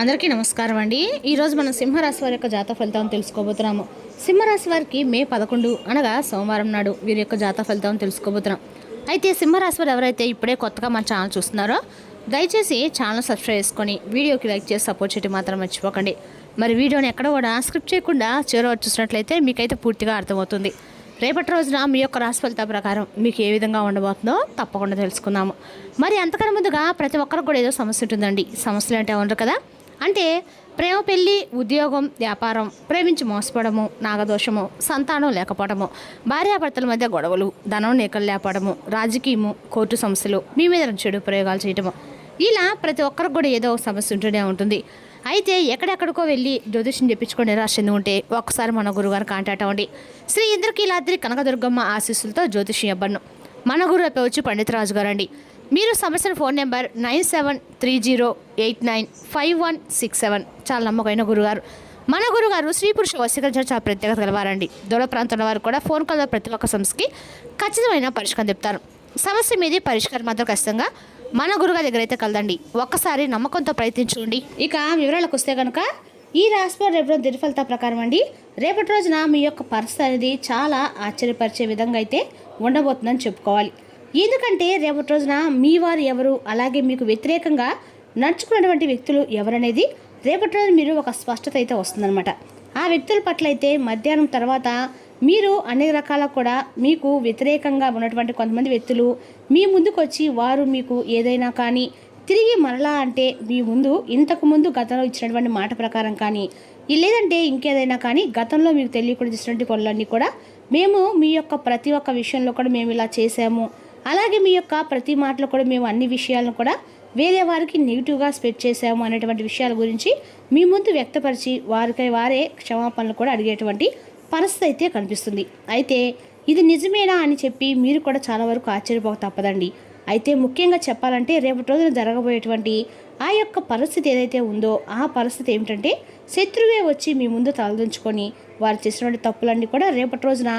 అందరికీ నమస్కారం అండి. ఈరోజు మనం సింహరాశి వారి యొక్క జాతక ఫలితాలను తెలుసుకోబోతున్నాము. సింహరాశి వారికి మే 11 అనగా సోమవారం నాడు వీరి యొక్క జాతక ఫలితాలను తెలుసుకోబోతున్నాం. అయితే సింహరాశి వారు ఎవరైతే ఇప్పుడే కొత్తగా మన ఛానల్ చూస్తున్నారో దయచేసి ఛానల్ సబ్స్క్రైబ్ చేసుకొని వీడియోకి లైక్ చేసి సపోర్ట్ చేయడం మాత్రం మర్చిపోకండి. మరి వీడియోని ఎక్కడ కూడా స్క్రిప్ట్ చేయకుండా చివరి చూసినట్లయితే మీకైతే పూర్తిగా అర్థమవుతుంది. రేపటి రోజున మీ యొక్క రాశి ఫలితాల ప్రకారం మీకు ఏ విధంగా ఉండబోతుందో తప్పకుండా తెలుసుకుందాము. మరి అంతకన్నా ముందుగా ప్రతి ఒక్కరికి కూడా ఏదో సమస్య ఉంటుందండి. సమస్యలు అంటే ఉండరు కదా, అంటే ప్రేమ, పెళ్లి, ఉద్యోగం, వ్యాపారం, ప్రేమించి మోసపోవడము, నాగదోషము, సంతానం లేకపోవడము, భార్యాభర్తల మధ్య గొడవలు, ధనం నీకలు లేకపోవడము, రాజకీయము, కోర్టు సమస్యలు, మీ మీద చెడు ప్రయోగాలు చేయడము, ఇలా ప్రతి ఒక్కరికి కూడా ఏదో ఒక సమస్య ఉంటూనే ఉంటుంది. అయితే ఎక్కడెక్కడికో వెళ్ళి జ్యోతిష్యం చెప్పించుకొని రాసింది ఉంటే ఒక్కసారి మన గురుగారిని కాంటాక్ట్ అవ్వండి. శ్రీ ఇంద్రకీలాద్రి కనకదుర్గమ్మ ఆశీస్సులతో జ్యోతిష్యం ఇవ్వను. మన గురువు వచ్చి పండితరాజు గారు అండి. మీరు సమస్యల ఫోన్ నెంబర్ 9730895167. చాలా నమ్మకమైన గురుగారు. మన గురుగారు స్త్రీ పురుష వశీకరణ చాలా ప్రత్యేకత గలవారండి. దూర ప్రాంతంలో వారు కూడా ఫోన్ కాల్ ప్రతి ఒక్క సమస్యకి ఖచ్చితమైన పరిష్కారం చెప్తారు. సమస్య మీది పరిష్కారం మాత్రం ఖచ్చితంగా మన గురుగారి దగ్గర అయితే కలదండి. ఒక్కసారి నమ్మకంతో ప్రయత్నించుకోండి. ఇక వివరాలకు వస్తే కనుక ఈ రాశిలో రేపు దినఫలిత ప్రకారం అండి, రేపటి రోజున మీ యొక్క పరిస్థితి అనేది చాలా ఆశ్చర్యపరిచే విధంగా అయితే ఉండబోతుందని చెప్పుకోవాలి. ఎందుకంటే రేపటి రోజున మీ వారు ఎవరు, అలాగే మీకు వ్యతిరేకంగా నడుచుకున్నటువంటి వ్యక్తులు ఎవరనేది రేపటి రోజు మీరు ఒక స్పష్టత అయితే వస్తుందన్నమాట. ఆ వ్యక్తుల పట్ల అయితే మధ్యాహ్నం తర్వాత మీరు అన్ని రకాల కూడా మీకు వ్యతిరేకంగా ఉన్నటువంటి కొంతమంది వ్యక్తులు మీ ముందుకు వచ్చి వారు మీకు ఏదైనా కానీ తిరిగి మరలా అంటే మీ ముందు ఇంతకుముందు గతంలో ఇచ్చినటువంటి మాట ప్రకారం కానీ లేదంటే ఇంకేదైనా కానీ గతంలో మీకు తెలియకుండా చేసినటువంటి పనులన్నీ కూడా మేము మీ యొక్క ప్రతి ఒక్క విషయంలో కూడా మేము ఇలా చేసాము, అలాగే మీ యొక్క ప్రతి మాటలో కూడా మేము అన్ని విషయాలను కూడా వేరే వారికి నెగిటివ్గా స్ప్రెడ్ చేసాము అనేటువంటి విషయాల గురించి మీ ముందు వ్యక్తపరిచి వారికై వారే క్షమాపణలు కూడా అడిగేటువంటి పరిస్థితి అయితే కనిపిస్తుంది. అయితే ఇది నిజమేనా అని చెప్పి మీరు కూడా చాలా వరకు ఆశ్చర్యపోక తప్పదండి. అయితే ముఖ్యంగా చెప్పాలంటే రేపటి రోజున జరగబోయేటువంటి ఆ యొక్క పరిస్థితి ఏదైతే ఉందో ఆ పరిస్థితి ఏమిటంటే శత్రువే వచ్చి మీ ముందు తలదించుకొని వారు చేసినటువంటి తప్పులన్నీ కూడా రేపటి రోజున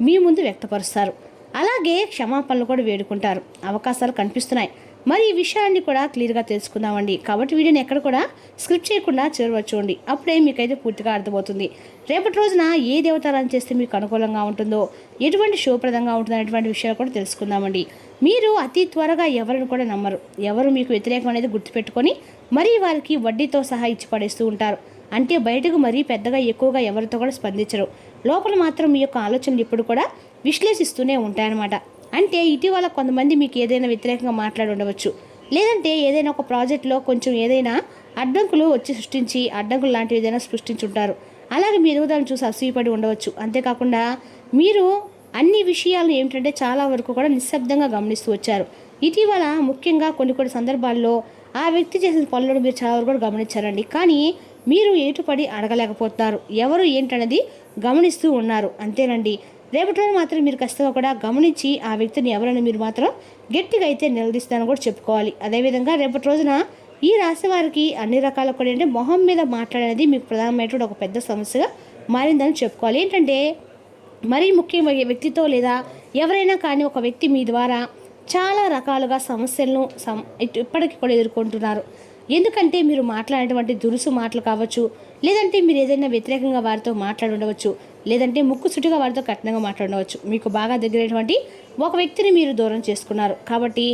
మీ ముందు వ్యక్తపరుస్తారు. అలాగే క్షమాపణలు కూడా వేడుకుంటారు. అవకాశాలు కనిపిస్తున్నాయి. మరి ఈ విషయాన్ని కూడా క్లియర్గా తెలుసుకుందామండి. కాబట్టి వీడియోని ఎక్కడ కూడా స్క్రిప్ట్ చేయకుండా చూడండి. అప్పుడే మీకైతే పూర్తిగా అర్థమవుతుంది. రేపటి రోజున ఏ దేవతారాధన చేస్తే మీకు అనుకూలంగా ఉంటుందో, ఎటువంటి శుభప్రదంగా ఉంటుందో అనేటువంటి విషయాలు కూడా తెలుసుకుందామండి. మీరు అతి త్వరగా ఎవరిని కూడా నమ్మరు. ఎవరు మీకు వ్యతిరేకం అనేది గుర్తుపెట్టుకొని మరీ వారికి వడ్డీతో సహా ఇచ్చి పడేస్తూ ఉంటారు. అంటే బయటకు మరీ పెద్దగా ఎక్కువగా ఎవరితో కూడా స్పందించరు. లోపల మాత్రం మీ యొక్క ఆలోచనలు ఇప్పుడు కూడా విశ్లేషిస్తూనే ఉంటాయన్నమాట. అంటే ఇటీవల కొంతమంది మీకు ఏదైనా వ్యతిరేకంగా మాట్లాడి ఉండవచ్చు, లేదంటే ఏదైనా ఒక ప్రాజెక్టులో కొంచెం ఏదైనా అడ్డంకులు వచ్చి సృష్టించి అడ్డంకులు లాంటివి ఏదైనా సృష్టించుంటారు. అలాగే మీ ఎదుగుదలను చూసి అసూయపడి ఉండవచ్చు. అంతేకాకుండా మీరు అన్ని విషయాలు ఏమిటంటే చాలా వరకు కూడా నిశ్శబ్దంగా గమనిస్తూ వచ్చారు. ఇటీవల ముఖ్యంగా కొన్ని సందర్భాల్లో ఆ వ్యక్తి చేసిన పనులను మీరు చాలా వరకు కూడా గమనించారండి. కానీ మీరు ఏటుపడి అడగలేకపోతున్నారు. ఎవరు ఏంటనేది గమనిస్తూ ఉన్నారు. అంతేనండి. రేపటి రోజు మాత్రం మీరు ఖచ్చితంగా కూడా గమనించి ఆ వ్యక్తిని ఎవరైనా మీరు మాత్రం గట్టిగా అయితే నిలదీస్తానని కూడా చెప్పుకోవాలి. అదేవిధంగా రేపటి రోజున ఈ రాశి వారికి అన్ని రకాల కూడా ఏంటంటే మొహం మీద మాట్లాడేది మీకు ప్రధానమైనటువంటి ఒక పెద్ద సమస్యగా మారిందని చెప్పుకోవాలి. ఏంటంటే మరీ ముఖ్యమైన వ్యక్తితో లేదా ఎవరైనా కానీ ఒక వ్యక్తి మీ ద్వారా చాలా రకాలుగా సమస్యలను ఇప్పటికీ కూడా ఎదుర్కొంటున్నారు. ఎందుకంటే మీరు మాట్లాడేటువంటి దురుసు మాటలు కావచ్చు, లేదంటే మీరు ఏదైనా వ్యతిరేకంగా వారితో మాట్లాడి ఉండవచ్చు, లేదంటే ముక్కుసుటిగా వారితో కఠినంగా మాట్లాడవచ్చు. మీకు బాగా దగ్గరైనటువంటి ఒక వ్యక్తిని మీరు దూరం చేసుకున్నారు. కాబట్టి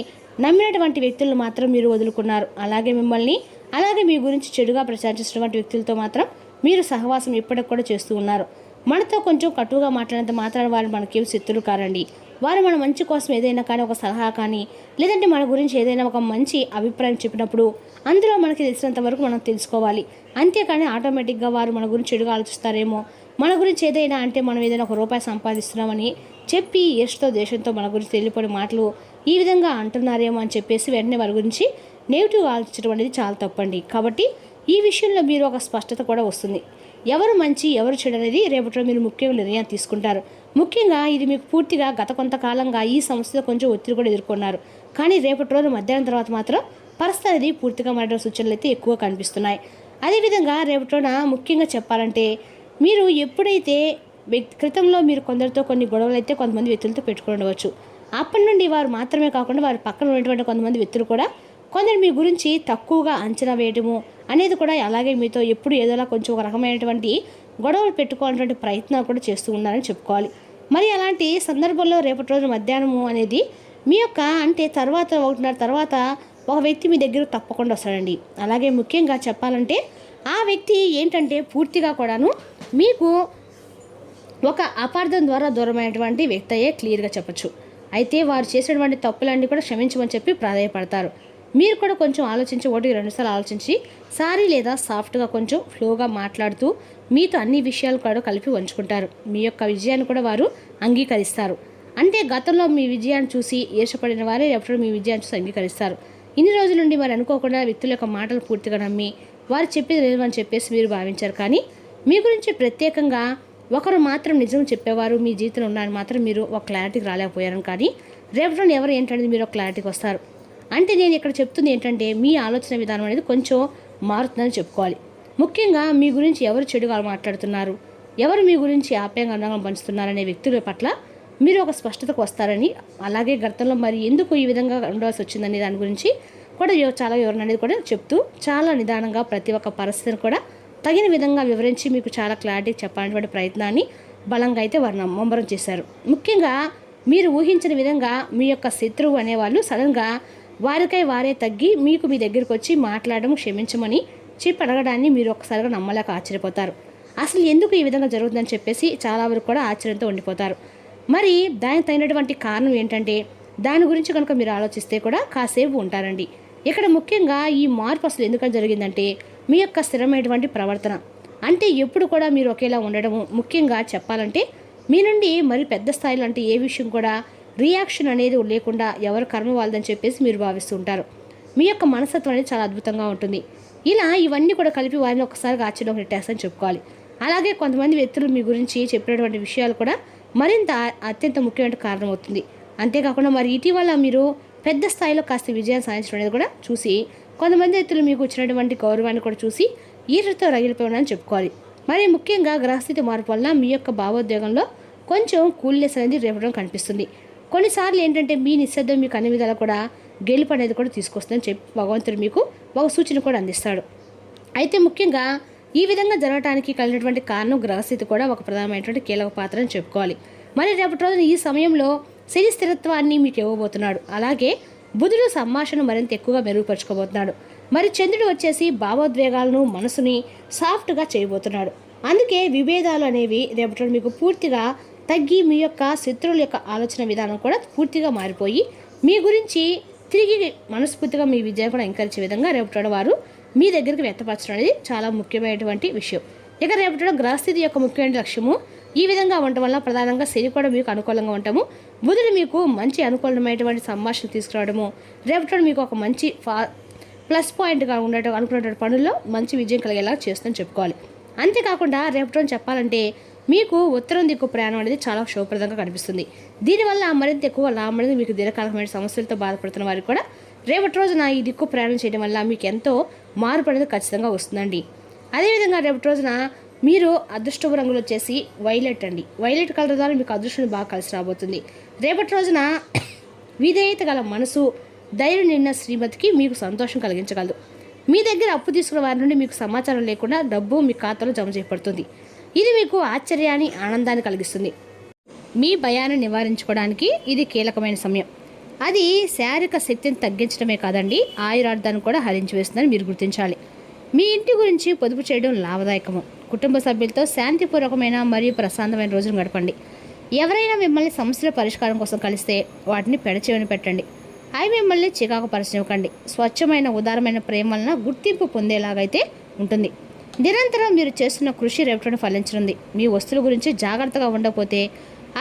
నమ్మినటువంటి వ్యక్తులను మాత్రం మీరు వదులుకున్నారు. అలాగే అలాగే మీ గురించి చెడుగా ప్రచారించినటువంటి వ్యక్తులతో మాత్రం మీరు సహవాసం ఇప్పటికి కూడా చేస్తూ ఉన్నారు. మనతో కొంచెం కటువుగా మాట్లాడినంత మాత్రాన వారు మనకేం శత్రులు కారండి. వారు మన మంచి కోసం ఏదైనా కానీ ఒక సలహా కానీ లేదంటే మన గురించి ఏదైనా ఒక మంచి అభిప్రాయం చెప్పినప్పుడు అందులో మనకి తెలిసినంత వరకు మనం తెలుసుకోవాలి. అంతేకాని ఆటోమేటిక్గా వారు మన గురించి చెడుగా ఆలోచిస్తారేమో, మన గురించి ఏదైనా అంటే మనం ఏదైనా ఒక రూపాయి సంపాదిస్తున్నామని చెప్పి దేశంతో మన గురించి తెలియని మాటలు ఈ విధంగా అంటున్నారేమో అని చెప్పేసి వెంటనే వారి గురించి నెగిటివ్గా ఆలోచించడం అనేది చాలా తప్పండి. కాబట్టి ఈ విషయంలో మీరు ఒక స్పష్టత కూడా వస్తుంది. ఎవరు మంచి ఎవరు చెడు అనేది రేపటిలో మీరు ముఖ్యంగా నిర్ణయం తీసుకుంటారు. ముఖ్యంగా ఇది మీకు పూర్తిగా గత కొంతకాలంగా ఈ సమస్యలో కొంచెం ఒత్తిడి కూడా ఎదుర్కొన్నారు. కానీ రేపటి రోజు మధ్యాహ్నం తర్వాత మాత్రం పరిస్థితి అనేది పూర్తిగా మారే సూచనలు అయితే ఎక్కువ కనిపిస్తున్నాయి. అదేవిధంగా రేపటి రోజున ముఖ్యంగా చెప్పాలంటే మీరు ఎప్పుడైతే క్రితంలో మీరు కొందరితో కొన్ని గొడవలు అయితే కొంతమంది వ్యక్తులతో పెట్టుకుని ఉండవచ్చు. అప్పటి నుండి వారు మాత్రమే కాకుండా వారి పక్కన ఉన్నటువంటి కొంతమంది వ్యక్తులు కూడా కొందరు మీ గురించి తక్కువగా అంచనా వేయడము, అనేది కూడా అలాగే మీతో ఎప్పుడు ఏదోలా కొంచెం ఒక రకమైనటువంటి గొడవలు పెట్టుకోవాలనేటువంటి ప్రయత్నాలు కూడా చేస్తూ ఉన్నారని చెప్పుకోవాలి. మరి అలాంటి సందర్భంలో రేపటి రోజు మధ్యాహ్నము అనేది మీ యొక్క అంటే తర్వాత 1:30 తర్వాత ఒక వ్యక్తి మీ దగ్గర తప్పకుండా వస్తాడండి. అలాగే ముఖ్యంగా చెప్పాలంటే ఆ వ్యక్తి ఏంటంటే పూర్తిగా కూడాను మీకు ఒక అపార్థం ద్వారా దూరమైనటువంటి వ్యక్తి అయ్యే క్లియర్గా చెప్పచ్చు. అయితే వారు చేసినటువంటి తప్పులన్నీ కూడా క్షమించమని చెప్పి ప్రాధాయపడతారు. మీరు కూడా కొంచెం ఆలోచించి 1-2 సార్లు ఆలోచించి సారీ లేదా సాఫ్ట్గా కొంచెం ఫ్లోగా మాట్లాడుతూ మీతో అన్ని విషయాలు కూడా కలిపి వంచుకుంటారు. మీ యొక్క విజయాన్ని కూడా వారు అంగీకరిస్తారు. అంటే గతంలో మీ విజయాన్ని చూసి ఈర్షపడిన వారే ఎప్పుడు మీ విజయాన్ని చూసి అంగీకరిస్తారు. ఇన్ని రోజుల నుండి మరి అనుకోకుండా వ్యక్తుల యొక్క మాటలు పూర్తిగా నమ్మి వారు చెప్పేది లేదని చెప్పేసి మీరు భావించారు. కానీ మీ గురించి ప్రత్యేకంగా ఒకరు మాత్రం నిజం చెప్పేవారు మీ జీవితంలో ఉన్నారని మాత్రం మీరు ఒక క్లారిటీకి రాలేకపోయారు. కానీ రేపటి ఎవరు ఏంటనేది మీరు ఒక క్లారిటీకి వస్తారు. అంటే నేను ఇక్కడ చెప్తుంది ఏంటంటే మీ ఆలోచన విధానం అనేది కొంచెం మారుతుందని చెప్పుకోవాలి. ముఖ్యంగా మీ గురించి ఎవరు చెడుగా మాట్లాడుతున్నారు, ఎవరు మీ గురించి ఆప్యాయంగా అందంగా పంచుతున్నారనే వ్యక్తుల పట్ల మీరు ఒక స్పష్టతకు వస్తారని, అలాగే గతంలో మరి ఎందుకు ఈ విధంగా ఉండవలసి వచ్చిందనే దాని గురించి కూడా చాలా వివరణ అనేది కూడా చెప్తూ చాలా నిదానంగా ప్రతి ఒక్క పరిస్థితిని కూడా తగిన విధంగా వివరించి మీకు చాలా క్లారిటీ చెప్పాలనేటువంటి ప్రయత్నాన్ని బలంగా అయితే వారు ముమ్మరం చేశారు. ముఖ్యంగా మీరు ఊహించిన విధంగా మీ యొక్క శత్రువు అనేవాళ్ళు సడన్గా వారికై వారే తగ్గి మీకు మీ దగ్గరికి వచ్చి మాట్లాడడం క్షమించమని చెప్పి అడగడాన్ని మీరు ఒక్కసారిగా నమ్మలేక ఆశ్చర్యపోతారు. అసలు ఎందుకు ఈ విధంగా జరుగుతుందని చెప్పేసి చాలా వరకు కూడా ఆశ్చర్యంతో ఉండిపోతారు. మరి దానికి తగినటువంటి కారణం ఏంటంటే దాని గురించి కనుక మీరు ఆలోచిస్తే కూడా కాసేపు ఉంటారండి. ఇక్కడ ముఖ్యంగా ఈ మార్పు అసలు ఎందుకని జరిగిందంటే మీ యొక్క స్థిరమైనటువంటి ప్రవర్తన. అంటే ఎప్పుడు కూడా మీరు ఒకేలా ఉండడము, ముఖ్యంగా చెప్పాలంటే మీ నుండి మరి పెద్ద స్థాయిలో అంటే ఏ విషయం కూడా రియాక్షన్ అనేది లేకుండా ఎవరు కర్మ వాళ్ళదని చెప్పేసి మీరు భావిస్తూ ఉంటారు. మీ యొక్క మనస్తత్వం అనేది చాలా అద్భుతంగా ఉంటుంది. ఇలా ఇవన్నీ కూడా కలిపి వారిని ఒకసారిగా ఆశ్చర్యం పెట్టేస్తారని చెప్పుకోవాలి. అలాగే కొంతమంది వ్యక్తులు మీ గురించి చెప్పినటువంటి విషయాలు కూడా మరింత అత్యంత ముఖ్యమైన కారణం అవుతుంది. అంతేకాకుండా మరి ఇటీవల మీరు పెద్ద స్థాయిలో కాస్త విజయం సాధించడం అనేది కూడా చూసి కొంతమంది వ్యక్తులు మీకు వచ్చినటువంటి గౌరవాన్ని కూడా చూసి ఈర్షతో రగిలిపోయినని చెప్పుకోవాలి. మరి ముఖ్యంగా గ్రహస్థితి మార్పు వల్ల మీ యొక్క భావోద్వేగంలో కొంచెం కూల్నెస్ అనేది రేపడం కనిపిస్తుంది. కొన్నిసార్లు ఏంటంటే మీ నిశ్శబ్దం మీకు అన్ని విధాలు కూడా గెలుపు అనేది కూడా తీసుకొస్తుందని చెప్పి భగవంతుడు మీకు ఒక సూచన కూడా అందిస్తాడు. అయితే ముఖ్యంగా ఈ విధంగా జరగడానికి కలిగినటువంటి కారణం గ్రహస్థితి కూడా ఒక ప్రధానమైనటువంటి కీలక పాత్ర అని చెప్పుకోవాలి. మరి రేపటి రోజున ఈ సమయంలో శని స్థిరత్వాన్ని మీకు ఇవ్వబోతున్నాడు. అలాగే బుధుడు సంభాషణ మరింత ఎక్కువగా మెరుగుపరుచుకోబోతున్నాడు. మరి చంద్రుడు వచ్చేసి భావోద్వేగాలను మనసుని సాఫ్ట్గా చేయబోతున్నాడు. అందుకే విభేదాలు అనేవి రేపటి మీకు పూర్తిగా తగ్గి మీ యొక్క శత్రువుల యొక్క ఆలోచన విధానం కూడా పూర్తిగా మారిపోయి మీ గురించి తిరిగి మనస్ఫూర్తిగా మీ విజయం కూడా ఎంకరించే విధంగా రేపటి వారు మీ దగ్గరికి వ్యక్తపరచడం అనేది చాలా ముఖ్యమైనటువంటి విషయం. ఇక రేపటి గ్రహస్థితి యొక్క ముఖ్యమైన లక్ష్యము ఈ విధంగా ఉండటం వల్ల ప్రధానంగా శని కూడా మీకు అనుకూలంగా ఉండటము, బుధుడు మీకు మంచి అనుకూలమైనటువంటి సంభాషణ తీసుకురావడము, రేపటి మీకు ఒక మంచి ప్లస్ పాయింట్గా ఉండటం అనుకున్నటువంటి పనుల్లో మంచి విజయం కలిగేలా చేస్తుందని చెప్పుకోవాలి. అంతేకాకుండా రేపటి చెప్పాలంటే మీకు ఉత్తరం దిక్కు ప్రయాణం అనేది చాలా శుభప్రదంగా కనిపిస్తుంది. దీనివల్ల మరింత ఎక్కువ లాభం అనేది మీకు దీర్ఘకాలమైన సమస్యలతో బాధపడుతున్న వారికి కూడా రేపటి రోజున ఈ దిక్కు ప్రయాణం చేయడం వల్ల మీకు ఎంతో మార్పు అనేది ఖచ్చితంగా వస్తుందండి. అదేవిధంగా రేపటి రోజున మీరు అదృష్టపు రంగులు వచ్చేసి వైలెట్ అండి. వైలెట్ కలర్ ద్వారా మీకు అదృష్టం బాగా కలిసి రాబోతుంది. రేపటి రోజున విధేయత గల మనసు, ధైర్యం నిన్న శ్రీమతికి మీకు సంతోషం కలిగించగలదు. మీ దగ్గర అప్పు తీసుకున్న వారి నుండి మీకు సమాచారం లేకుండా డబ్బు మీ ఖాతాలో జమ చేయబడుతుంది. ఇది మీకు ఆశ్చర్యాన్ని, ఆనందాన్ని కలిగిస్తుంది. మీ భయాన్ని నివారించుకోవడానికి ఇది కీలకమైన సమయం. అది శారీరక శక్తిని తగ్గించడమే కాదండి, ఆయురార్థాన్ని కూడా హరించి వేస్తుందని మీరు గుర్తించాలి. మీ ఇంటి గురించి పొదుపు చేయడం లాభదాయకము. కుటుంబ సభ్యులతో శాంతిపూర్వకమైన మరియు ప్రశాంతమైన రోజును గడపండి. ఎవరైనా మిమ్మల్ని సమస్యల పరిష్కారం కోసం కలిస్తే వాటిని పెడచెవిన పెట్టండి. అవి మిమ్మల్ని చికాకు పరచనివ్వకండి. స్వచ్ఛమైన ఉదారమైన ప్రేమ వలన గుర్తింపు పొందేలాగైతే ఉంటుంది. నిరంతరం మీరు చేస్తున్న కృషి రేపటిని ఫలించనుంది. మీ వస్తువుల గురించి జాగ్రత్తగా ఉండకపోతే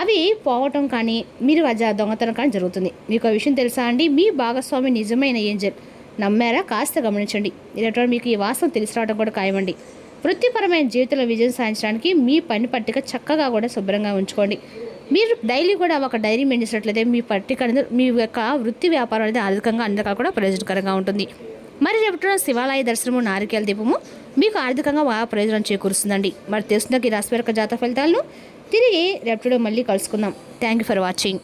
అవి పోవటం కానీ మీరు దొంగతనం కానీ జరుగుతుంది. మీకు ఆ విషయం తెలుసా అండి? మీ భాగస్వామి నిజమైన ఏంజల్. నమ్మారా? కాస్త గమనించండి. రేపటి మీకు ఈ వాస్తవం తెలిసి రావడం కూడా ఖాయమండి. వృత్తిపరమైన జీవితంలో విజయం సాధించడానికి మీ పని పట్టిక చక్కగా కూడా శుభ్రంగా ఉంచుకోండి. మీరు డైలీ కూడా ఒక డైరీ మెయింటైన్ చేసినట్లయితే మీ పట్టిక అనేది మీ యొక్క వృత్తి వ్యాపారం అనేది ఆర్థికంగా అన్ని రకాలు కూడా ప్రయోజనకరంగా ఉంటుంది. మరి రేపటి శివాలయ దర్శనము, నారికేల దీపము మీకు ఆర్థికంగా బాగా ప్రయోజనం చేకూరుస్తుందండి. మరి తెలుసుకున్న ఈ రాశి జాతక ఫలితాలను తిరిగి రేపటిలో మళ్ళీ కలుసుకుందాం. Thank you for watching.